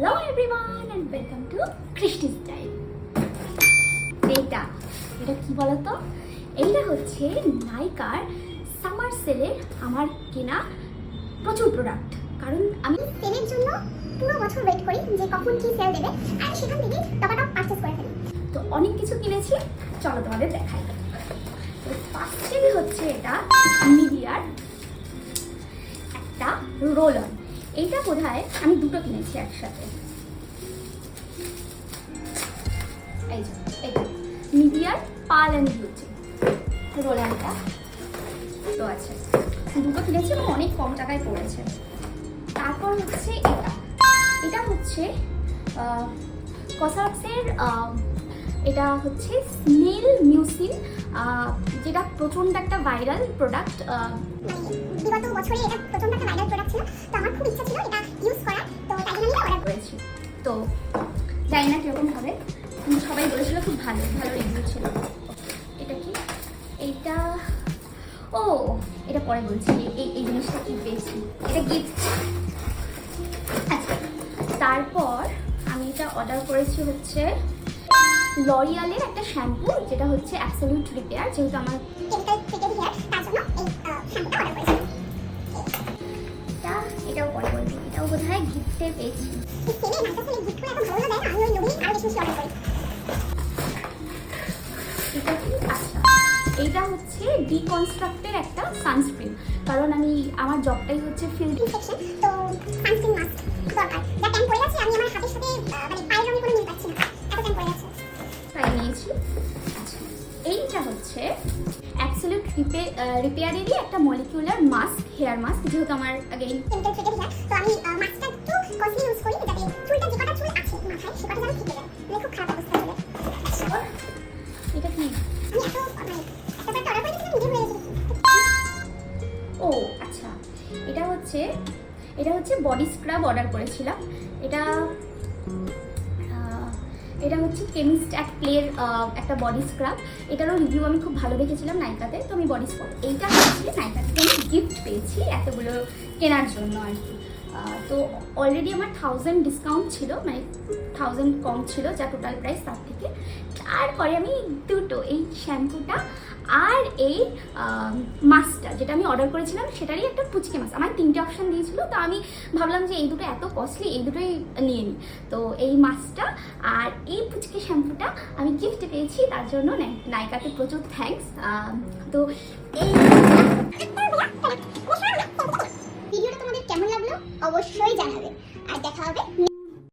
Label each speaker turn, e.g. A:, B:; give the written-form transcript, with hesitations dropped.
A: Hello everyone and welcome to Krishti Style. এটা কি বলতো? এইটা হচ্ছে নাইকার সামার সেলের আমার কেনা প্রচুর প্রোডাক্ট। কারণ আমি
B: সেলের জন্য পুরো বছর ওয়েট করি যে কখন কি সেল দেবে, আর সেখান থেকে টাকাটা পারচেজ করে ফেলি।
A: তো অনেক কিছু কিনেছি, চলো তোমাদের দেখাই। তো ফার্স্টেই হচ্ছে এটা নিভিয়ার একটা রোল অন। এইটা বোধহয় আমি দুটো কিনেছি একসাথে। এই যে এটা নিভিয়ার পার্ল অ্যান্ড বিউটি রোল অনটা তো আছে, দুটো কিনেছি এবং অনেক কম টাকায় পড়েছে। তারপর হচ্ছে এটা হচ্ছে কসরক্সের এটা হচ্ছে স্মেল মিউসিল, যেটা প্রচণ্ড একটা ভাইরাল প্রোডাক্ট।
B: বিগত বছরে এটা প্রচন্ড একটা ভাইরাল প্রোডাক্ট ছিল, তো আমার খুব ইচ্ছা ছিল এটা ইউজ করার, তো তাই জন্য আমি অর্ডার
A: করেছি। তো জানি না কীরকম হবে, কিন্তু সবাই বলেছিল খুব ভালো রিভিউ ছিল। এটা কি? এইটা এটা পরে বলছি এই জিনিসটা কি পেয়েছি। এটা গিফট। আচ্ছা, তারপর আমি এটা অর্ডার করেছি হচ্ছে লরিয়ালের একটা শ্যাম্পু, যেটা হচ্ছে অ্যাবসলিউট রিপেয়ার। যেহেতু আমার
B: কেমিক্যাল থেকে হেয়ার, তার জন্য এই শ্যাম্পুটা অর্ডার করেছি।
A: এটাও পরে বলবো, এটাও বোধহয় গিফটে পেয়েছি।
B: এই সেলে নাইকা সেলে গিফট করে এত ভালো লাগে, আমি ওই লোভেই আরো বেশি অর্ডার করি।
A: এটা কি? আচ্ছা, এইটা হচ্ছে ডিকনস্ট্রাক্টের একটা সানস্ক্রিন। কারণ আমার জবটাই হচ্ছে ফিল্ড
B: ইনফেকশন, তো সানস্ক্রিন মাস্ক দরকার। যা ট্যান পড়ে যাচ্ছে, আমি আমার হাতের সাথে মানে পায়ের রঙে কোনো মিল পাচ্ছি না, এত ট্যান পড়ে যাচ্ছে।
A: তাই নিয়েছি। আচ্ছা, এইটা হচ্ছে অ্যাবসলিউট রিপেয়ারেরই একটা মলিকিউলার মাস্ক, হেয়ার মাস্ক। যেহেতু আমার আগেই
B: কেমিক্যাল থেকে হেয়ার, তো আমি মাস্কটা একটু কস্টলি ইউজ করি, যাতে চুলটা যে কটা চুল আছে মাথায় সে কটা যেন ঠিক হয়ে যায়, মানে খুব খারাপ অবস্থা চলে।
A: এটা কি?
B: আমি এত মানে এতবার অর্ডার করে দিয়েছিলাম, নিজে হয়ে গেছে।
A: ও আচ্ছা, এটা হচ্ছে বডি স্ক্রাব অর্ডার করেছিলাম। এটা হচ্ছে কেমিস্ট অ্যাট প্লের একটা বডি স্ক্রাব। এটারও রিভিউ আমি খুব ভালো দেখেছিলাম নাইকাতে, তো আমি বডি স্ক্রাব এইটা হচ্ছে নাইকা থেকে আমি গিফট পেয়েছি এতগুলো কেনার জন্য আর কি। তো অলরেডি আমার 1000 ডিসকাউন্ট ছিল, মানে 1000 কম ছিল যা টোটাল প্রাইস তার থেকে। তারপরে আমি দুটো, এই শ্যাম্পুটা আর এই মাস্কটা যেটা আমি অর্ডার করেছিলাম সেটারই একটা পুচকে মাস্ক। আমার 3টে অপশান দিয়েছিল, তো আমি ভাবলাম যে এই দুটো এত কস্টলি, এই দুটোই নিয়ে নিই। তো এই মাস্কটা আর এই পুচকে শ্যাম্পুটা আমি গিফটে পেয়েছি, তার জন্য নাইকাতে প্রচুর থ্যাঙ্কস। তো এই
B: ভিডিওটা তোমাদের কেমন লাগলো অবশ্যই জানাবে, আর দেখা হবে